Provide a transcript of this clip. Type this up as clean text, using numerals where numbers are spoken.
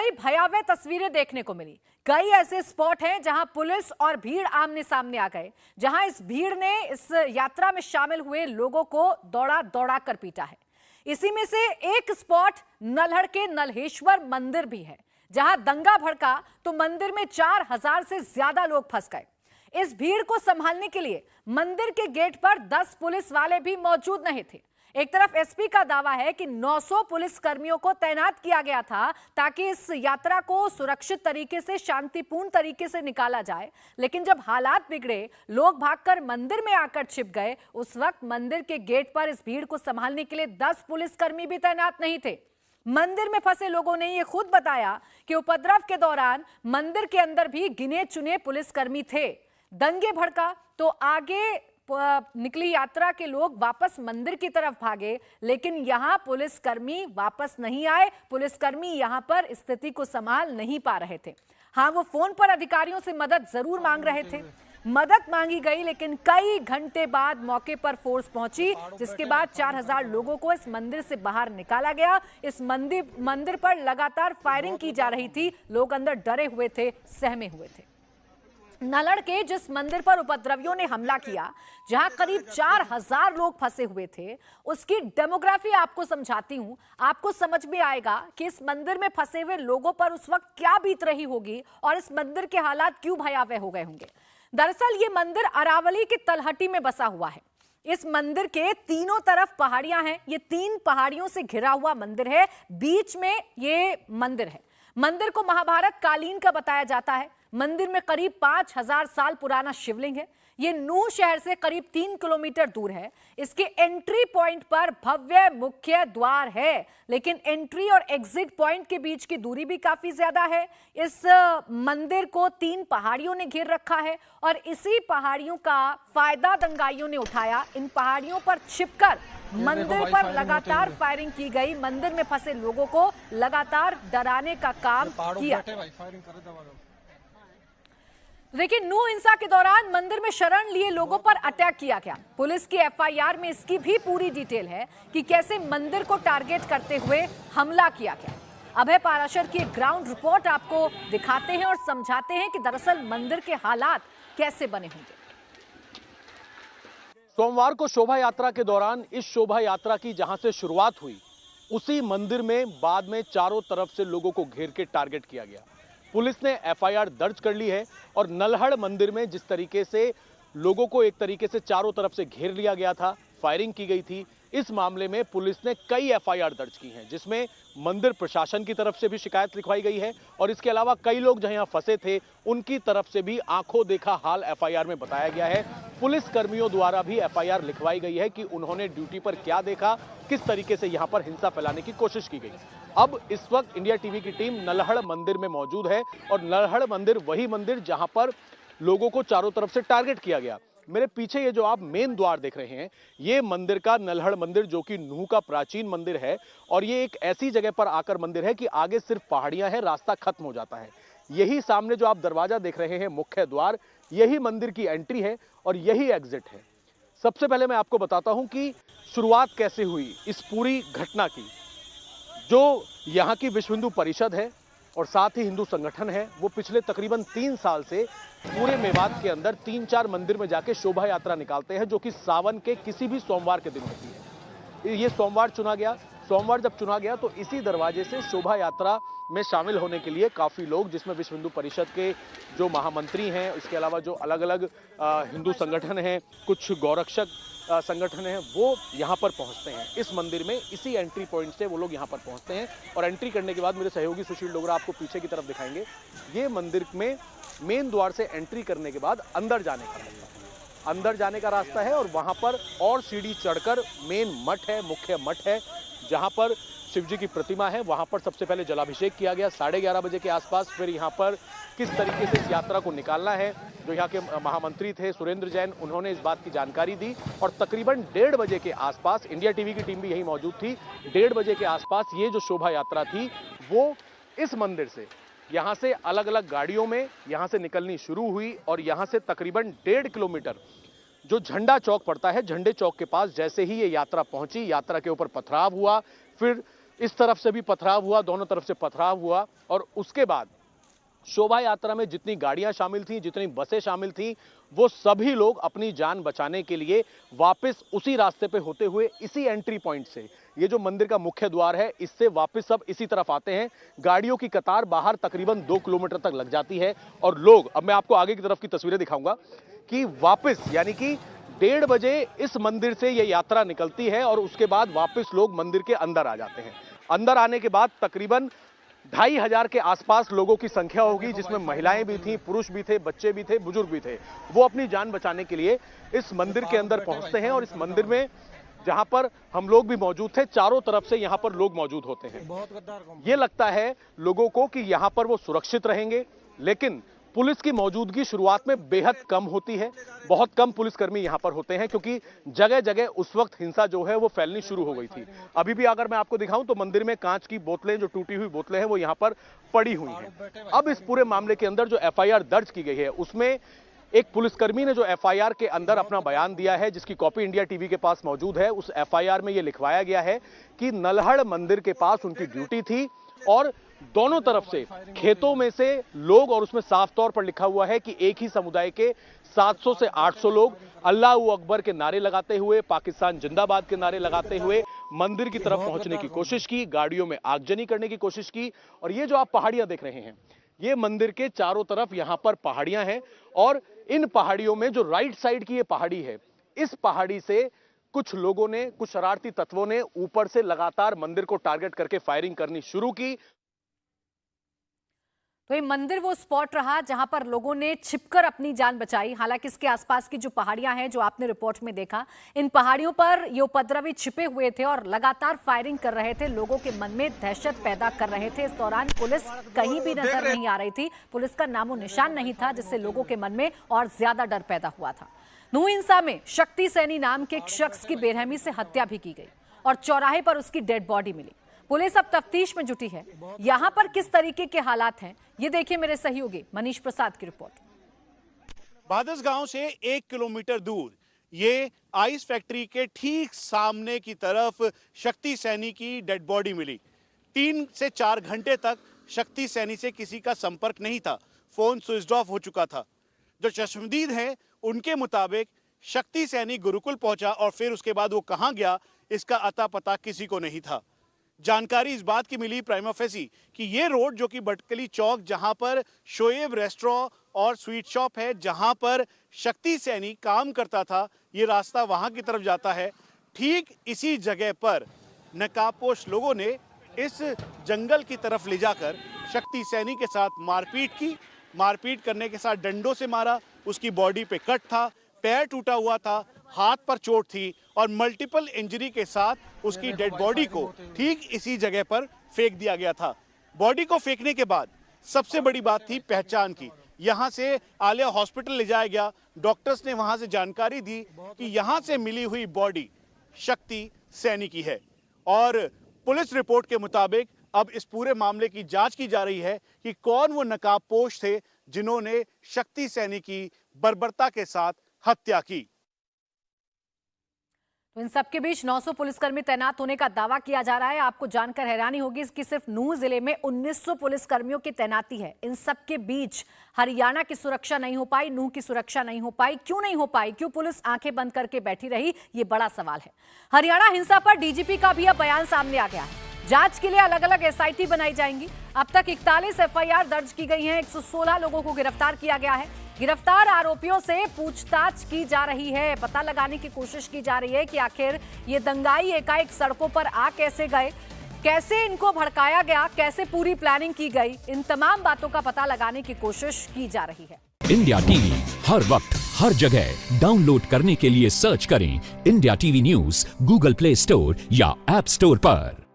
कई भयावह तस्वीरें देखने को मिली। कई ऐसे स्पॉट हैं जहां पुलिस और भीड़ आमने सामने आ गए, जहां इस भीड़ ने इस यात्रा में शामिल हुए लोगों को दौड़ा दौड़ा कर पीटा है। इसी में से एक स्पॉट नल्हड़ के नल्हेश्वर मंदिर भी है, जहां दंगा भड़का तो मंदिर में 4000 से ज्यादा लोग फंस गए। इस भीड़ को संभालने के लिए मंदिर के गेट पर 10 पुलिस वाले भी मौजूद नहीं थे। एक तरफ एसपी का दावा है कि 900 पुलिस कर्मियों को तैनात किया गया था ताकि इस यात्रा को सुरक्षित तरीके से, शांतिपूर्ण तरीके से निकाला जाए, लेकिन जब हालात बिगड़े, लोग भागकर मंदिर में आकर छिप गए, उस वक्त मंदिर के गेट पर इस भीड़ को संभालने के लिए 10 पुलिसकर्मी भी तैनात नहीं थे। मंदिर में फंसे लोगों ने यह खुद बताया कि उपद्रव के दौरान मंदिर के अंदर भी गिने चुने पुलिसकर्मी थे। दंगे भड़का तो आगे निकली यात्रा के लोग वापस मंदिर की तरफ भागे, लेकिन यहां पुलिसकर्मी वापस नहीं आए। पुलिसकर्मी यहां पर स्थिति को संभाल नहीं पा रहे थे। हां, वो फोन पर अधिकारियों से मदद जरूर मांग रहे थे। मदद मांगी गई, लेकिन कई घंटे बाद मौके पर फोर्स पहुंची, जिसके बाद 4000 लोगों को इस मंदिर से बाहर निकाला गया। इस मंदिर पर लगातार फायरिंग की जा रही थी। लोग अंदर डरे हुए थे, सहमे हुए थे। नल्हड़ के जिस मंदिर पर उपद्रवियों ने हमला किया, जहां करीब 4000 लोग फंसे हुए थे, उसकी डेमोग्राफी आपको समझाती हूं। आपको समझ में आएगा कि इस मंदिर में फंसे हुए लोगों पर उस वक्त क्या बीत रही होगी और इस मंदिर के हालात क्यों भयावह हो गए होंगे। दरअसल ये मंदिर अरावली की तलहटी में बसा हुआ है। इस मंदिर के तीनों तरफ पहाड़ियां हैं। ये 3 पहाड़ियों से घिरा हुआ मंदिर है। बीच में ये मंदिर है। मंदिर को महाभारत कालीन का बताया जाता है। मंदिर में करीब 5000 साल पुराना शिवलिंग है। यह नूह शहर से करीब 3 किलोमीटर दूर है। इसके एंट्री पॉइंट पर भव्य मुख्य द्वार है, लेकिन एंट्री और एग्जिट पॉइंट के बीच की दूरी भी काफी ज्यादा है। इस मंदिर को 3 पहाड़ियों ने घेर रखा है और इसी पहाड़ियों का फायदा दंगाइयों ने उठाया। इन पहाड़ियों पर छिपकर मंदिर पर लगातार फायरिंग की गई। मंदिर में फंसे लोगों को लगातार डराने का काम किया। देखिए, नूह हिंसा के दौरान मंदिर में शरण लिए लोगों पर अटैक किया गया। पुलिस की एफआईआर में इसकी भी पूरी डिटेल है कि कैसे मंदिर को टारगेट करते हुए हमला किया गया। अभय पाराशर की ग्राउंड रिपोर्ट आपको दिखाते हैं और समझाते हैं कि दरअसल मंदिर के हालात कैसे बने होंगे। सोमवार को शोभा यात्रा के दौरान इस शोभा यात्रा की जहां से शुरुआत हुई, उसी मंदिर में बाद में चारों तरफ से लोगों को घेर के टारगेट किया गया। पुलिस ने एफआईआर दर्ज कर ली है और नल्हड़ मंदिर में जिस तरीके से लोगों को एक तरीके से चारों तरफ से घेर लिया गया था, फायरिंग की गई थी, इस मामले में पुलिस ने कई एफआईआर दर्ज की हैं, जिसमें मंदिर प्रशासन की तरफ से भी शिकायत लिखवाई गई है और इसके अलावा कई लोग जहां फंसे थे उनकी तरफ से भी आंखों देखा हाल एफआईआर में बताया गया है। पुलिस कर्मियों द्वारा भी एफआईआर लिखवाई गई है कि उन्होंने ड्यूटी पर क्या देखा, किस तरीके से यहां पर हिंसा फैलाने की कोशिश की गई। अब इस वक्त इंडिया टीवी की टीम नल्हड़ मंदिर में मौजूद है और नल्हड़ मंदिर वही मंदिर जहां पर लोगों को चारों तरफ से टारगेट किया गया। मेरे पीछे ये जो आप मेन द्वार देख रहे हैं, ये मंदिर का नल्हड़ मंदिर, जो कि नूह का प्राचीन मंदिर है और ये एक ऐसी जगह पर आकर मंदिर है कि आगे सिर्फ पहाड़ियां हैं, रास्ता खत्म हो जाता है। यही सामने जो आप दरवाजा देख रहे हैं, मुख्य द्वार, यही मंदिर की एंट्री है और यही एग्जिट है। सबसे पहले मैं आपको बताता हूं कि शुरुआत कैसे हुई इस पूरी घटना की। जो यहाँ की विश्व हिंदू परिषद है और साथ ही हिंदू संगठन है, वो पिछले तकरीबन 3 साल से पूरे मेवात के अंदर 3-4 मंदिर में जाके शोभा यात्रा निकालते हैं, जो कि सावन के किसी भी सोमवार के दिन होती है। ये सोमवार चुना गया। सोमवार जब चुना गया तो इसी दरवाजे से शोभा यात्रा में शामिल होने के लिए काफी लोग, जिसमें विश्व हिंदू परिषद के जो महामंत्री हैं, इसके अलावा जो अलग अलग हिंदू संगठन हैं, कुछ गौरक्षक संगठन हैं, वो यहाँ पर पहुँचते हैं। इस मंदिर में इसी एंट्री पॉइंट से वो लोग यहाँ पर पहुँचते हैं और एंट्री करने के बाद मेरे सहयोगी सुशील डोगरा आपको पीछे की तरफ दिखाएंगे। ये मंदिर में मेन द्वार से एंट्री करने के बाद अंदर जाने का रास्ता है और वहाँ पर और सीढ़ी चढ़कर मेन मठ है, मुख्य मठ है, जहाँ पर शिव जी की प्रतिमा है। वहाँ पर सबसे पहले जलाभिषेक किया गया 11:30 बजे के आसपास। फिर यहाँ पर किस तरीके से इस यात्रा को निकालना है, जो यहाँ के महामंत्री थे सुरेंद्र जैन, उन्होंने इस बात की जानकारी दी और तकरीबन 1:30 बजे के आसपास, इंडिया टीवी की टीम भी यहीं मौजूद थी, 1:30 बजे के आसपास ये जो शोभा यात्रा थी वो इस मंदिर से, यहाँ से अलग अलग गाड़ियों में यहाँ से निकलनी शुरू हुई और यहाँ से तकरीबन 1.5 किलोमीटर जो झंडा चौक पड़ता है, झंडे चौक के पास जैसे ही ये यात्रा पहुंची, यात्रा के ऊपर पथराव हुआ, फिर इस तरफ से भी पथराव हुआ, दोनों तरफ से पथराव हुआ और उसके बाद शोभा यात्रा में जितनी गाड़ियां शामिल थीं, जितनी बसें शामिल थीं, वो सभी लोग अपनी जान बचाने के लिए वापस उसी रास्ते पे होते हुए इसी एंट्री पॉइंट से, ये जो मंदिर का मुख्य द्वार है, इससे वापस सब इसी तरफ आते हैं। गाड़ियों की कतार बाहर तकरीबन 2 किलोमीटर तक लग जाती है और लोग, अब मैं आपको आगे की तरफ की तस्वीरें दिखाऊंगा कि वापस यानी कि 1:30 बजे इस मंदिर से ये यात्रा निकलती है और उसके बाद वापस लोग मंदिर के अंदर आ जाते हैं। अंदर आने के बाद तकरीबन 2500 के आसपास लोगों की संख्या होगी, जिसमें महिलाएं भी थीं, पुरुष भी थे, बच्चे भी थे, बुजुर्ग भी थे। वो अपनी जान बचाने के लिए इस मंदिर के अंदर पहुंचते हैं और इस मंदिर में जहां पर हम लोग भी मौजूद थे, चारों तरफ से यहां पर लोग मौजूद होते हैं। ये लगता है लोगों को कि यहां पर वो सुरक्षित रहेंगे, लेकिन पुलिस की मौजूदगी शुरुआत में बेहद कम होती है। बहुत कम पुलिसकर्मी यहां पर होते हैं क्योंकि जगह जगह उस वक्त हिंसा जो है वो फैलनी शुरू हो गई थी। अभी भी अगर मैं आपको दिखाऊं तो मंदिर में कांच की बोतलें, जो टूटी हुई बोतलें हैं, वो यहां पर पड़ी हुई हैं। अब इस पूरे मामले के अंदर जो एफआईआर दर्ज की गई है, उसमें एक पुलिसकर्मी ने जो एफआईआर के अंदर अपना बयान दिया है, जिसकी कॉपी इंडिया टीवी के पास मौजूद है, उस एफआईआर में यह लिखवाया गया है कि नल्हड़ मंदिर के पास उनकी ड्यूटी थी और दोनों तरफ से खेतों में से लोग, और उसमें साफ तौर पर लिखा हुआ है कि एक ही समुदाय के 700 से 800 लोग अल्लाह अकबर के नारे लगाते हुए, पाकिस्तान जिंदाबाद के नारे लगाते हुए मंदिर की तरफ पहुंचने की कोशिश की, गाड़ियों में आगजनी करने की कोशिश की। और ये जो आप पहाड़ियां देख रहे हैं, ये मंदिर के चारों तरफ यहां पर पहाड़ियां हैं और इन पहाड़ियों में जो राइट साइड की ये पहाड़ी है, इस पहाड़ी से कुछ लोगों ने, कुछ शरारती तत्वों ने ऊपर से लगातार मंदिर को टारगेट करके फायरिंग करनी शुरू की। तो ये मंदिर वो स्पॉट रहा जहां पर लोगों ने छिपकर अपनी जान बचाई। हालांकि इसके आसपास की जो पहाड़ियां हैं, जो आपने रिपोर्ट में देखा, इन पहाड़ियों पर ये उपद्रवी छिपे हुए थे और लगातार फायरिंग कर रहे थे, लोगों के मन में दहशत पैदा कर रहे थे। इस दौरान पुलिस कहीं भी नजर नहीं आ रही थी, पुलिस का नामो निशान नहीं था, जिससे लोगों के मन में और ज्यादा डर पैदा हुआ था। नूहिंसा में शक्ति सैनी नाम के एक शख्स की बेरहमी से हत्या भी की गई और चौराहे पर उसकी डेड बॉडी मिली। पुलिस अब तफ्तीश में जुटी है। यहां पर किस तरीके के हालात हैं, ये देखिए मेरे सहयोगी मनीष प्रसाद की रिपोर्ट। बादस गांव से 1 किलोमीटर दूर ये आइस फैक्ट्री के ठीक सामने की तरफ शक्ति सैनी की डेड बॉडी मिली। 3 से 4 घंटे तक शक्ति सैनी से किसी का संपर्क नहीं था, फोन स्विच ऑफ हो चुका था। जो चश्मदीद हैं उनके मुताबिक शक्ति सैनी गुरुकुल पहुंचा और फिर उसके बाद वो कहां गया, इसका अता पता किसी को नहीं था। जानकारी इस बात की मिली प्राइमा फेसी कि ये रोड, जो कि भटकली चौक, जहां पर शोएब रेस्टोरेंट और स्वीट शॉप है, जहां पर शक्ति सैनी काम करता था, ये रास्ता वहां की तरफ जाता है। ठीक इसी जगह पर नकाबपोश लोगों ने इस जंगल की तरफ ले जाकर शक्ति सैनी के साथ मारपीट की। मारपीट करने के साथ डंडों से मारा, उसकी बॉडी पे कट था, पैर टूटा हुआ था, हाथ पर चोट थी और मल्टीपल इंजरी के साथ उसकी डेड बॉडी को ठीक इसी जगह पर फेंक दिया गया था। बॉडी को फेंकने के बाद सबसे बड़ी बात थी पहचान की। यहां से आलिया हॉस्पिटल ले जाया गया। डॉक्टर्स ने वहां से जानकारी दी कि यहां से मिली हुई बॉडी शक्ति सैनी की है और पुलिस रिपोर्ट के मुताबिक अब इस पूरे मामले की जांच की जा रही है कि कौन वो नकाबपोश थे जिन्होंने शक्ति सैनी की बर्बरता के साथ हत्या की। तो इन सबके बीच 900 पुलिसकर्मी तैनात होने का दावा किया जा रहा है। आपको जानकर हैरानी होगी कि सिर्फ नूंह जिले में 1900 पुलिसकर्मियों की तैनाती है। इन सबके बीच हरियाणा की सुरक्षा नहीं हो पाई, नूंह की सुरक्षा नहीं हो पाई। क्यों नहीं हो पाई? क्यों पुलिस आंखें बंद करके बैठी रही? ये बड़ा सवाल है। हरियाणा हिंसा पर डीजीपी का भी अब बयान सामने आ गया है। जांच के लिए अलग अलग एसआईटी बनाई जाएंगी। अब तक 41 एफआईआर दर्ज की गई हैं, 116 लोगों को गिरफ्तार किया गया है। गिरफ्तार आरोपियों से पूछताछ की जा रही है, पता लगाने की कोशिश की जा रही है कि आखिर ये दंगाई एकाएक सड़कों पर आ कैसे गए, कैसे इनको भड़काया गया, कैसे पूरी प्लानिंग की गई। इन तमाम बातों का पता लगाने की कोशिश की जा रही है। इंडिया टीवी हर वक्त हर जगह डाउनलोड करने के लिए सर्च करें India TV news Google play store या ऐप स्टोर पर।